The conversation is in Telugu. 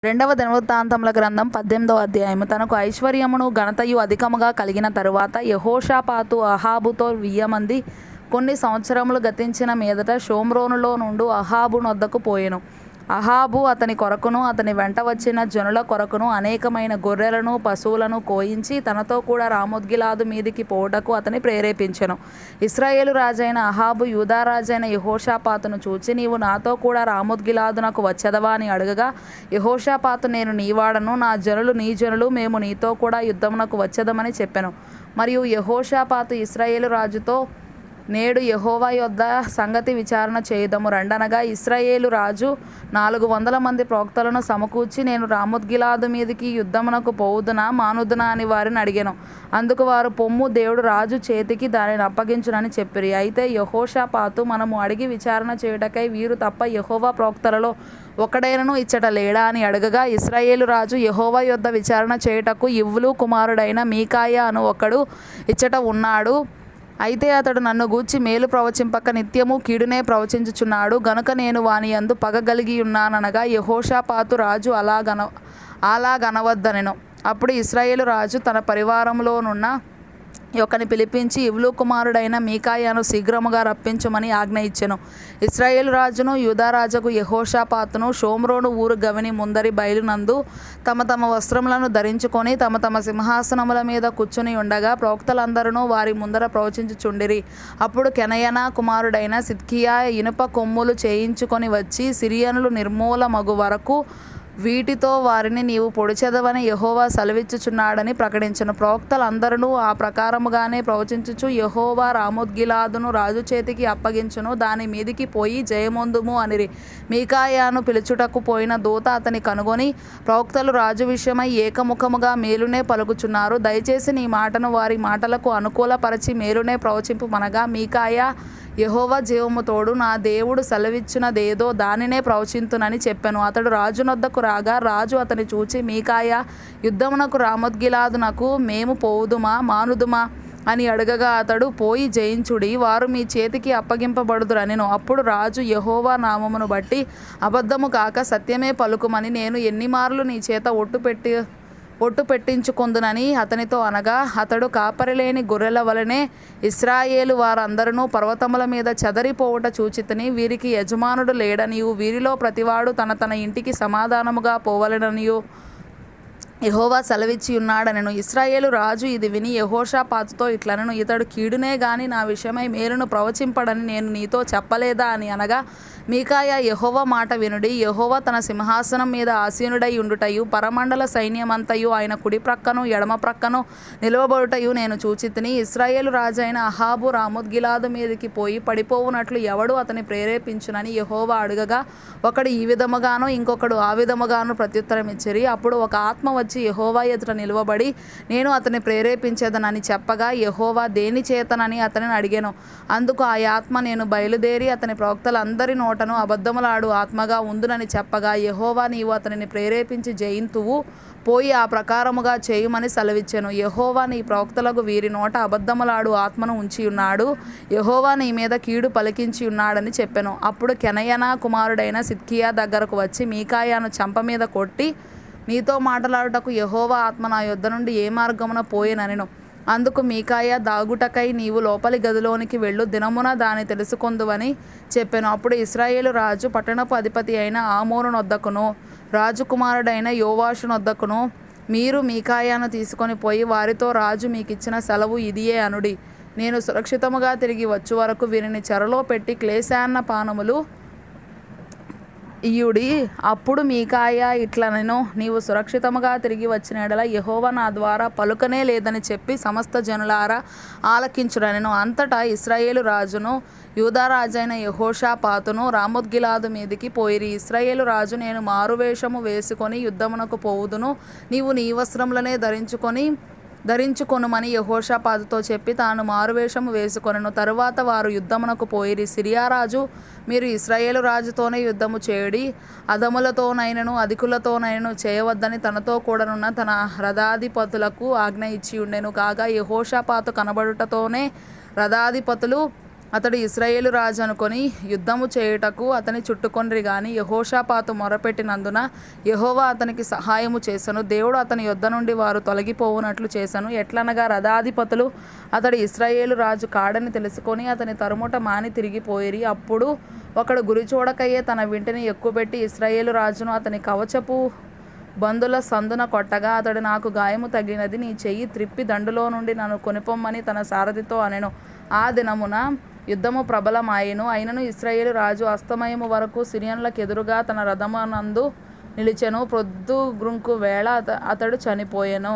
రెండవ దినవృత్తాంతముల గ్రంథం 18వ అధ్యాయము. తనకు ఐశ్వర్యమును ఘనతయు అధికముగా కలిగిన తరువాత యెహోషాపాతు అహాబుతో 1000 మంది కొన్ని సంవత్సరములు గతించిన మీదట షోమ్రోనులో నుండు అహాబు నొద్దకు పోయెను. అహాబు అతని కొరకును అతని వెంట వచ్చిన జనుల కొరకును అనేకమైన గొర్రెలను పశువులను కోయించి తనతో కూడా రామోత్గిలాదు మీదికి పోవుటకు అతని ప్రేరేపించెను. ఇశ్రాయేలు రాజైన అహాబు యూదా రాజైన యెహోషాపాతును చూచి, నీవు నాతో కూడా రామోత్గిలాదునకు వచ్చెదవా అని అడగగా, యెహోషాపాతు, నేను నీవాడను, నా జనులు నీ జనులు, మేము నీతో కూడా యుద్ధమునకు వచ్చెదమని చెప్పెను. మరియు యెహోషాపాతు ఇశ్రాయేలు రాజుతో, నేడు యెహోవా యొద్ద సంగతి విచారణ చేయుదము రండనగా, ఇశ్రాయేలు రాజు 400 మంది ప్రవక్తలను సమకూర్చి, నేను రామోత్గిలాదు మీదికి యుద్ధమునకు పోవుదునా మానుదునా అని వారిని అడిగెను. అందుకు వారు, పొమ్ము, దేవుడు రాజు చేతికి దానిని అప్పగించునని చెప్పిరి. అయితే యెహోషాపాతు, మనము అడిగి విచారణ చేయుటకై వీరు తప్ప యెహోవా ప్రవక్తలలో ఒకడైనను ఇచ్చట లేడా అని అడగగా, ఇశ్రాయేలు రాజు, యెహోవా యొద్ద విచారణ చేయుటకు ఇవ్వులు కుమారుడైన మీకాయా అను ఒకడు ఇచ్చట ఉన్నాడు. అయితే అతడు నన్ను గూర్చి మేలు ప్రవచింపక నిత్యము కీడునే ప్రవచించుచున్నాడు గనుక నేను వాని యందు పగ కలిగియున్నాననగా, యెహోషాపాతు రాజు అలాగనవద్దనెను. అప్పుడు ఇశ్రాయేలు రాజు తన పరివారములోనున్న ఒకని పిలిపించి, ఇవ్లు కుమారుడైన మీకాయాను శీఘ్రముగా రప్పించుమని ఆజ్ఞ ఇచ్చెను. ఇశ్రాయేలు రాజును యూదారాజుకు యెహోషాపాతును షోమ్రోను ఊరు గవిని ముందరి బయలునందు తమ తమ వస్త్రములను ధరించుకొని తమ తమ సింహాసనముల మీద కూర్చుని ఉండగా, ప్రవక్తలందరూ వారి ముందర ప్రవచించుచుండిరి. అప్పుడు కెనయనా కుమారుడైన సిద్కియా ఇనుప కొమ్ములు చేయించుకొని వచ్చి, సిరియనులు నిర్మూలమగు వరకు వీటితో వారిని నీవు పొడిచెదవని యెహోవా సెలవిచ్చుచున్నాడని ప్రకటించెను. ప్రవక్తలందరూ ఆ ప్రకారముగానే ప్రవచించుచు, యెహోవా రామోత్గిలాదును రాజు చేతికి అప్పగించును, దాని మీదికి పోయి జయమొందుము అనిరి. మీకాయాను పిలుచుటకు పోయిన దూత అతని కనుగొని, ప్రవక్తలు రాజు విషయమై ఏకముఖముగా మేలునే పలుకుచున్నారు, దయచేసి నీ మాటను వారి మాటలకు అనుకూలపరచి మేలునే ప్రవచింపుమనగా, మీకాయా, యెహోవా జీవము తోడు, నా దేవుడు సెలవిచ్చినదేదో దానినే ప్రవచింతునని చెప్పెను. అతడు రాజు నొద్దకు రాగా, రాజు అతని చూచి, మీకాయా, యుద్ధమునకు రామోత్గిలాదునకు మేము పోవుదుమా మానుదుమా అని అడగగా, అతడు, పోయి జయించుడి, వారు మీ చేతికి అప్పగింపబడుదురనెను. అప్పుడు రాజు, యెహోవా నామమును బట్టి అబద్ధము కాక సత్యమే పలుకుమని నేను ఎన్నిమార్లు నీ చేత ఒట్టు పెట్టించుకొందునని అతనితో అనగా, అతడు, కాపరిలేని గొర్రెల వలెనే ఇశ్రాయేలు వారందరూ పర్వతముల మీద చెదరిపోవుట చూచితిని, వీరికి యజమానుడు లేడనియు వీరిలో ప్రతివాడు తన తన ఇంటికి సమాధానముగా పోవలెననియు యెహోవా సెలవిచ్చి ఉన్నాడనెను. ఇశ్రాయేలు రాజు ఇది విని యెహోషాపాతుతో ఇట్లనెను, ఇతడు కీడునే గాని నా విషయమై మేలును ప్రవచింపడని నేను నీతో చెప్పలేదా అని అనగా, మీకాయా, యెహోవా మాట వినుడి, యెహోవా తన సింహాసనం మీద ఆసీనుడై ఉండుటయు పరమండల సైన్యమంతయు ఆయన కుడి ప్రక్కను ఎడమ ప్రక్కను నిలువబడుటయు నేను చూచితిని. ఇశ్రాయేలు రాజైన అహాబు రామోత్గిలాదు మీదికి పోయి పడిపోవునట్లు ఎవడు అతని ప్రేరేపించునని యెహోవా అడగగా, ఒకడు ఈ విధముగాను ఇంకొకడు ఆ విధముగాను ప్రత్యుత్తరం ఇచ్చిరి. అప్పుడు ఒక ఆత్మ వచ్చి యెహోవా ఎదుట నిలువబడి, నేను అతని ప్రేరేపించేదనని చెప్పగా, యెహోవా దేని చేతనని అతనిని అడిగెను. అందుకు ఆ ఆత్మ, నేను బయలుదేరి అతని ప్రవక్తలందరి నోటను అబద్ధములాడు ఆత్మగా ఉందునని చెప్పగా, యెహోవా, నీవు అతనిని ప్రేరేపించి జయింతువు, పోయి ఆ ప్రకారముగా చేయుమని సెలవిచ్చెను. యెహోవా నీ ప్రవక్తలకు వీరి నోట అబద్ధములాడు ఆత్మను ఉంచి ఉన్నాడు, యెహోవా నీ మీద కీడు పలికించి ఉన్నాడని చెప్పెను. అప్పుడు కెనయనా కుమారుడైన సిద్కియా దగ్గరకు వచ్చి మీకాయాను చెంప మీద కొట్టి, నీతో మాట్లాడుటకు యెహోవా ఆత్మ నా యొద్ద నుండి ఏ మార్గమున పోయెననెను. అందుకు మీకాయా, దాగుటకై నీవు లోపలి గదిలోనికి వెళ్ళు, దినమున దాని తెలుసుకొందువని చెప్పెను. అప్పుడు ఇశ్రాయేలు రాజు పట్టణపు అధిపతి అయిన ఆమోను నొద్దకును రాజకుమారుడైన యోవాషు నొద్దకును, మీరు మీకాయాను తీసుకొని పోయి వారితో, రాజు మీకిచ్చిన సెలవు ఇదియే అనుడి, నేను సురక్షితముగా తిరిగి వచ్చు వరకు వీరిని చెరలో పెట్టి క్లేశాన్న పానములు ఇయ్యుడి. అప్పుడు మీకాయా ఇట్లనెను, నీవు సురక్షితముగా తిరిగి వచ్చిన యెడల యెహోవా నా ద్వారా పలుకనే లేదని చెప్పి సమస్త జనులారా ఆలకించుడనెను. అంతటా ఇశ్రాయేలు రాజును యూదా రాజైన యెహోషాపాతును రామోత్గిలాదు మీదికి పోయిరి. ఇశ్రాయేలు రాజు, నేను మారువేషము వేసుకొని యుద్ధమునకు పోవుదును, నీవు నీ వస్త్రములనే ధరించుకొనుమని యెహోషాపాతుతో చెప్పి తాను మారువేషము వేసుకొనెను. తరువాత వారు యుద్ధమునకు పోయిరి. సిరియా రాజు, మీరు ఇశ్రాయేలు రాజుతోనే యుద్ధము చేయుడి, అదములతోనైనను అధికులతోనైనను చేయవద్దని తనతో కూడనున్న తన రథాధిపతులకు ఆజ్ఞ ఇచ్చి ఉండెను. కాగా యెహోషాపాతు కనబడుటతోనే రథాధిపతులు అతడు ఇశ్రాయేలు రాజు అనుకొని యుద్ధము చేయుటకు అతని చుట్టుకొనిరి గాని యెహోషాపాతు మొరపెట్టినందున యెహోవా అతనికి సహాయము చేసెను. దేవుడు అతని యొద్ద నుండి వారు తొలగిపోవునట్లు చేసెను. ఎట్లనగా రథాధిపతులు అతడు ఇశ్రాయేలు రాజు కాడని తెలుసుకొని అతని తరుముట మాని తిరిగిపోయిరి. అప్పుడు ఒకడు గురి చూడకయే తన వింటిని ఎక్కుపెట్టి ఇశ్రాయేలు రాజును అతని కవచపు బందుల సందున కొట్టగా అతడు, నాకు గాయము తగిలినది, నీ చెయ్యి త్రిప్పి దండులో నుండి నన్ను కొనిపొమ్మని తన సారథితో అనెను. ఆ దినమున యుద్ధము ప్రబలమాయెను. అయినను ఇశ్రాయేలు రాజు అస్తమయము వరకు సిరియనులకెదురుగా తన రథమునందు నిలిచెను. ప్రొద్దుగ్రుంకు వేళ అతడు చనిపోయెను.